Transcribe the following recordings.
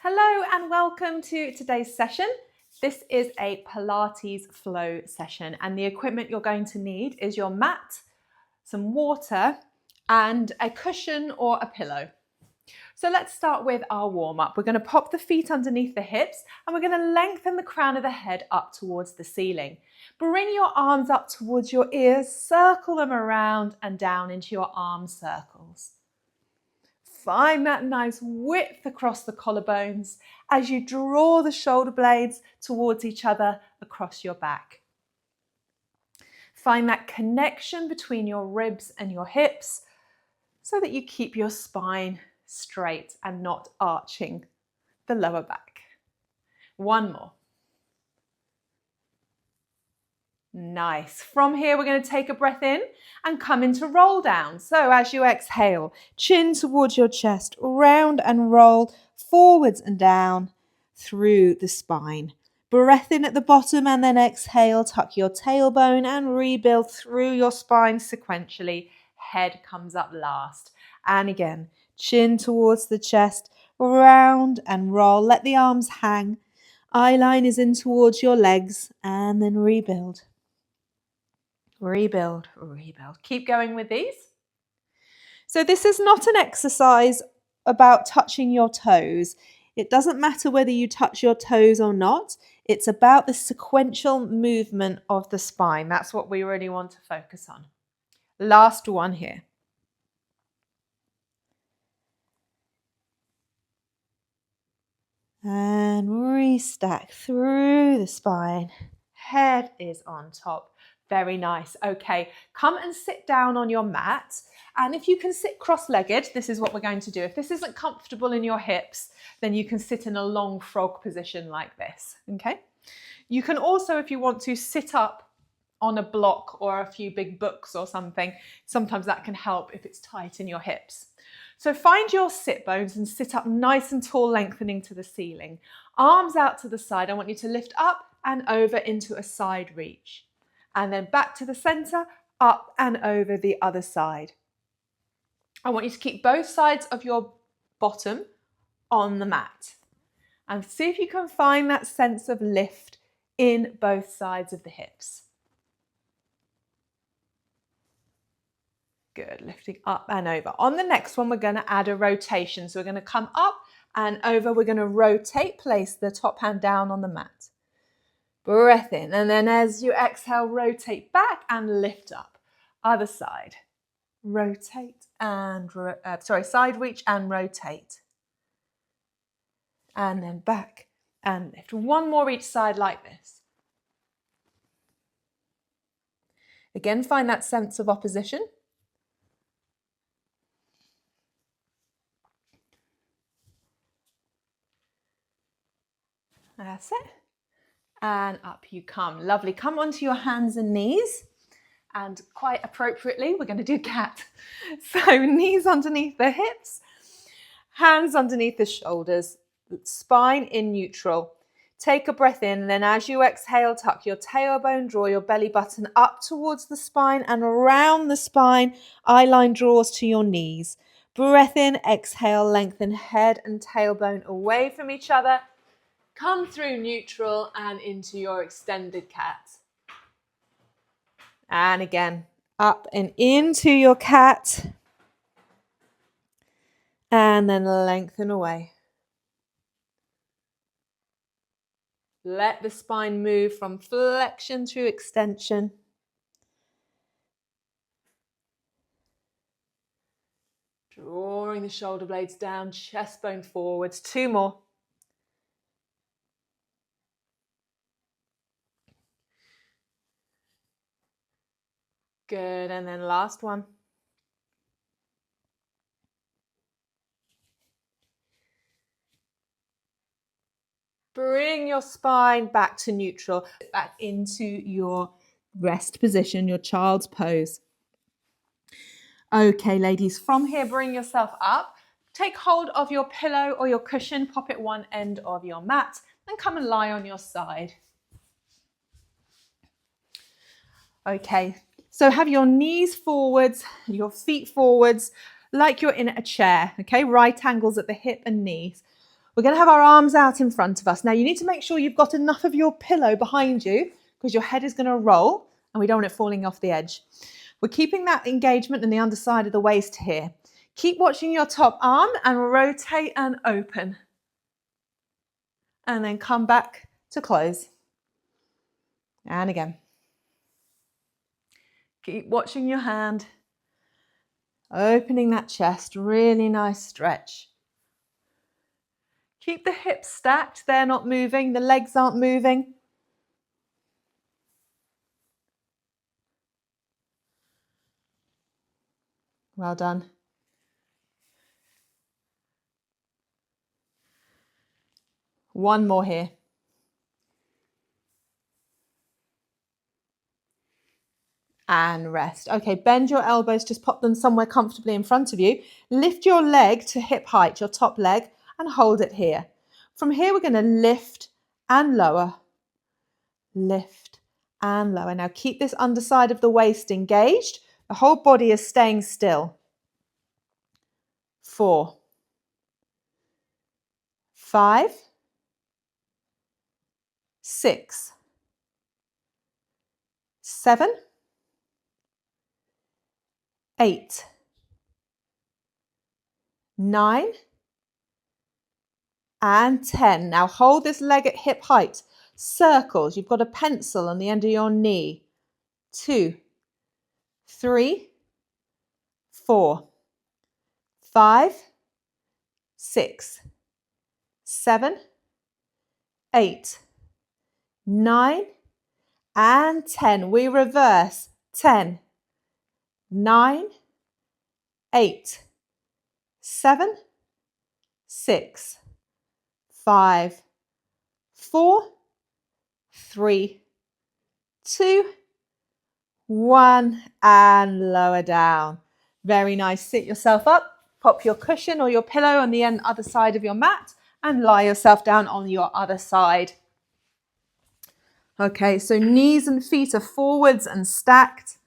Hello and welcome to today's session. This is a Pilates flow session and the equipment you're going to need is your mat, some water and a cushion or a pillow. So let's start with our warm-up. We're going to pop the feet underneath the hips and we're going to lengthen the crown of the head up towards the ceiling. Bring your arms up towards your ears, circle them around and down into your arm circles. Find that nice width across the collarbones as you draw the shoulder blades towards each other across your back. Find that connection between your ribs and your hips so that you keep your spine straight and not arching the lower back. One more. Nice. From here, we're going to take a breath in and come into roll down. So as you exhale, chin towards your chest, round and roll forwards and down through the spine. Breath in at the bottom and then exhale, tuck your tailbone and rebuild through your spine sequentially. Head comes up last. And again, chin towards the chest, round and roll. Let the arms hang. Eye line is in towards your legs and then rebuild. Rebuild, rebuild. Keep going with these. So this is not an exercise about touching your toes. It doesn't matter whether you touch your toes or not. It's about the sequential movement of the spine. That's what we really want to focus on. Last one here. And restack through the spine. Head is on top. Very nice. Okay, come and sit down on your mat. And if you can sit cross-legged, this is what we're going to do. If this isn't comfortable in your hips, then you can sit in a long frog position like this, okay? You can also, if you want to, sit up on a block or a few big books or something. Sometimes that can help if it's tight in your hips. So find your sit bones and sit up nice and tall, lengthening to the ceiling. Arms out to the side. I want you to lift up and over into a side reach. And then back to the center, up and over the other side. I want you to keep both sides of your bottom on the mat. And see if you can find that sense of lift in both sides of the hips. Good, lifting up and over. On the next one, we're going to add a rotation. So we're going to come up and over. We're going to rotate, place the top hand down on the mat. Breath in, and then as you exhale, rotate back and lift up. Other side. Rotate and, side reach and rotate. And then back and lift. One more each side like this. Again, find that sense of opposition. That's it. And up you come. Lovely. Come onto your hands and knees. And quite appropriately, we're going to do cat. So knees underneath the hips, hands underneath the shoulders, spine in neutral. Take a breath in. Then as you exhale, tuck your tailbone, draw your belly button up towards the spine and around the spine. Eye line draws to your knees. Breath in, exhale, lengthen head and tailbone away from each other. Come through neutral and into your extended cat. And again, up and into your cat. And then lengthen away. Let the spine move from flexion to extension. Drawing the shoulder blades down, chest bone forwards. Two more. Good, and then last one. Bring your spine back to neutral, back into your rest position, your child's pose. Okay, ladies, from here, bring yourself up. Take hold of your pillow or your cushion, pop it one end of your mat, and come and lie on your side. Okay. So have your knees forwards, your feet forwards, like you're in a chair, okay? Right angles at the hip and knees. We're going to have our arms out in front of us. Now you need to make sure you've got enough of your pillow behind you because your head is going to roll and we don't want it falling off the edge. We're keeping that engagement in the underside of the waist here. Keep watching your top arm and rotate and open. And then come back to close. And again. Keep watching your hand. Opening that chest, really nice stretch. Keep the hips stacked, they're not moving, the legs aren't moving. Well done. One more here. And rest. Okay, bend your elbows, just pop them somewhere comfortably in front of you. Lift your leg to hip height, your top leg, and hold it here. From here, we're going to lift and lower. Lift and lower. Now keep this underside of the waist engaged. The whole body is staying still. 4, 5, 6, 7, 8, 9, and 10. Now hold this leg at hip height. Circles. You've got a pencil on the end of your knee. 2, 3, 4, 5, 6, 7, 8, 9, and 10. We reverse. 10, 9, 8, 7, 6, 5, 4, 3, 2, 1, and lower down. Very nice. Sit yourself up, pop your cushion or your pillow on the other side of your mat and lie yourself down on your other side. Okay, so knees and feet are forwards and stacked.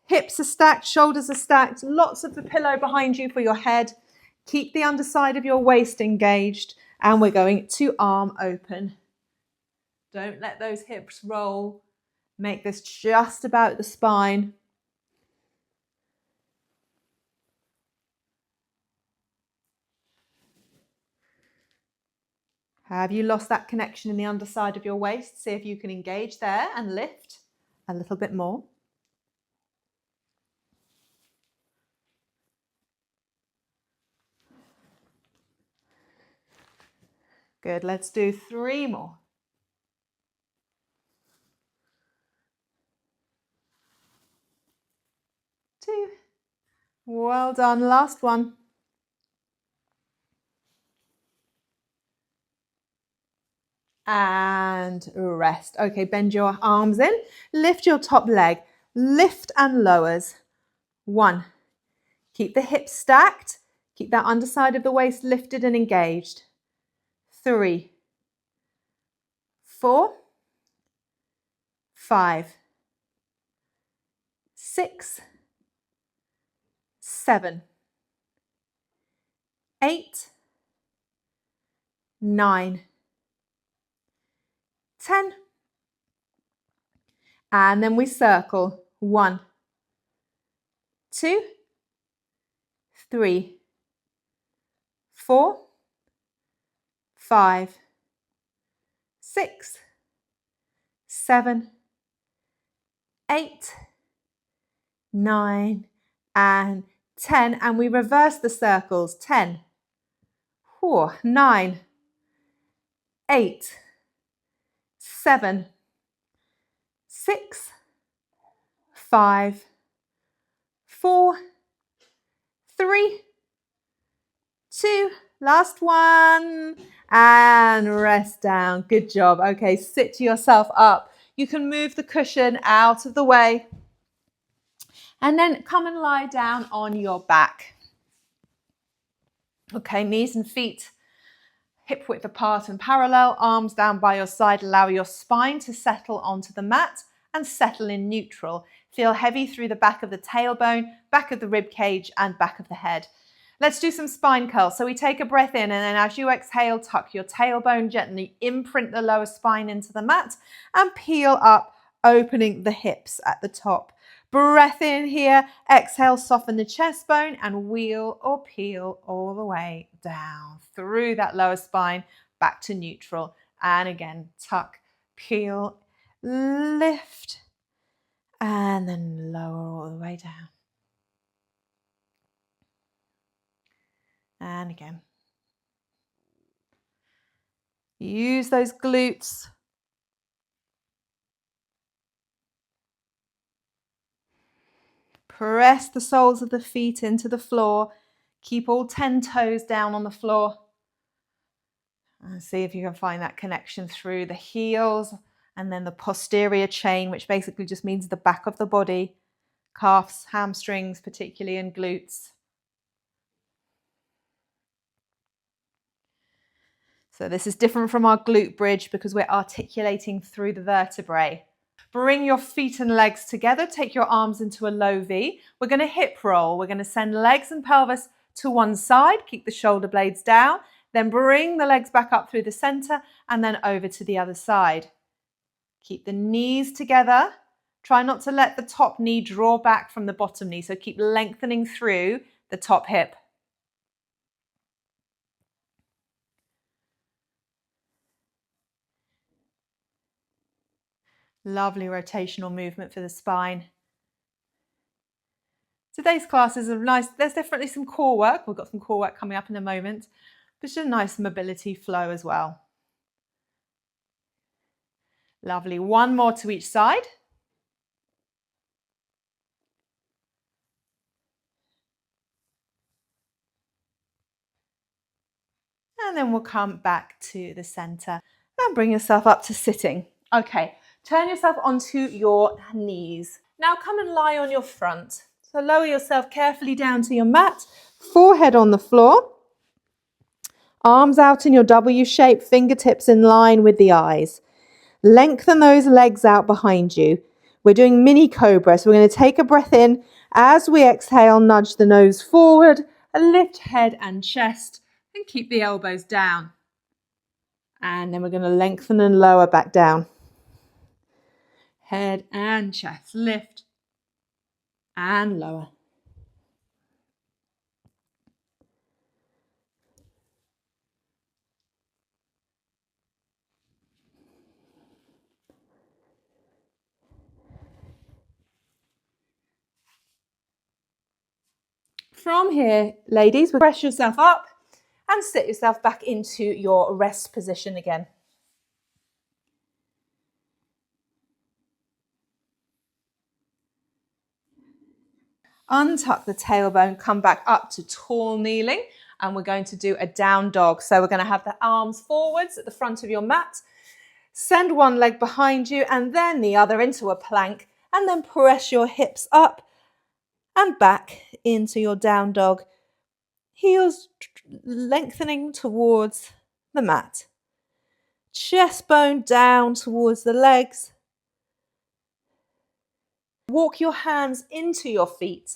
Hips are stacked, shoulders are stacked, lots of the pillow behind you for your head. Keep the underside of your waist engaged and we're going to arm open. Don't let those hips roll. Make this just about the spine. Have you lost that connection in the underside of your waist? See if you can engage there and lift a little bit more. Good, let's do 3 more. 2. Well done, last one. And rest. Okay, bend your arms in, lift your top leg, lift and lowers. 1. Keep the hips stacked, keep that underside of the waist lifted and engaged. 3, 4, 5, 6, 7, 8, 9, 10. And then we circle. 1, 2, 3, 4, 5, 6, 7, 8, 9, and 10. And we reverse the circles. 10, 9, 8, 7, 6, 5, 4, 3, 2, last one, and rest down. Good job. Okay, sit yourself up. You can move the cushion out of the way and then come and lie down on your back. Okay, knees and feet hip width apart and parallel, arms down by your side. Allow your spine to settle onto the mat and settle in neutral. Feel heavy through the back of the tailbone, back of the rib cage and back of the head. Let's do some spine curls. So we take a breath in, and then as you exhale, tuck your tailbone, gently imprint the lower spine into the mat and peel up, opening the hips at the top. Breath in here, exhale, soften the chest bone and wheel or peel all the way down through that lower spine back to neutral. And again, tuck, peel, lift, and then lower all the way down. And again. Use those glutes. Press the soles of the feet into the floor. Keep all 10 toes down on the floor. And see if you can find that connection through the heels and then the posterior chain, which basically just means the back of the body, calves, hamstrings particularly, and glutes. So this is different from our glute bridge because we're articulating through the vertebrae. Bring your feet and legs together. Take your arms into a low V. We're going to hip roll. We're going to send legs and pelvis to one side. Keep the shoulder blades down. Then bring the legs back up through the center and then over to the other side. Keep the knees together. Try not to let the top knee draw back from the bottom knee. So keep lengthening through the top hip. Lovely rotational movement for the spine. Today's classes are nice. There's definitely some core work. We've got some core work coming up in a moment. But just a nice mobility flow as well. Lovely. One more to each side. And then we'll come back to the center and bring yourself up to sitting. Okay, turn yourself onto your knees. Now come and lie on your front. So lower yourself carefully down to your mat, forehead on the floor, arms out in your W shape, fingertips in line with the eyes. Lengthen those legs out behind you. We're doing mini cobra, so we're going to take a breath in. As we exhale, nudge the nose forward, lift head and chest, and keep the elbows down. And then we're going to lengthen and lower back down. Head and chest, lift and lower. From here, ladies, press yourself up and sit yourself back into your rest position again. Untuck the tailbone, come back up to tall kneeling, and we're going to do a down dog. So we're going to have the arms forwards at the front of your mat, send one leg behind you and then the other into a plank, and then press your hips up and back into your down dog. Heels lengthening towards the mat. Chest bone down towards the legs. Walk your hands into your feet.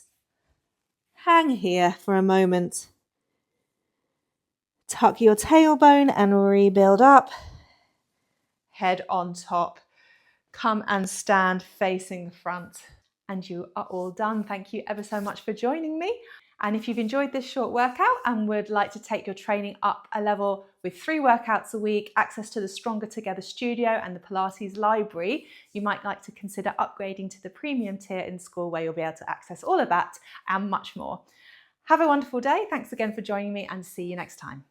Hang here for a moment. Tuck your tailbone and rebuild up. Head on top. Come and stand facing the front. And you are all done. Thank you ever so much for joining me. And if you've enjoyed this short workout and would like to take your training up a level with 3 workouts a week, access to the Stronger Together studio and the Pilates library, you might like to consider upgrading to the premium tier in school, where you'll be able to access all of that and much more. Have a wonderful day. Thanks again for joining me, and see you next time.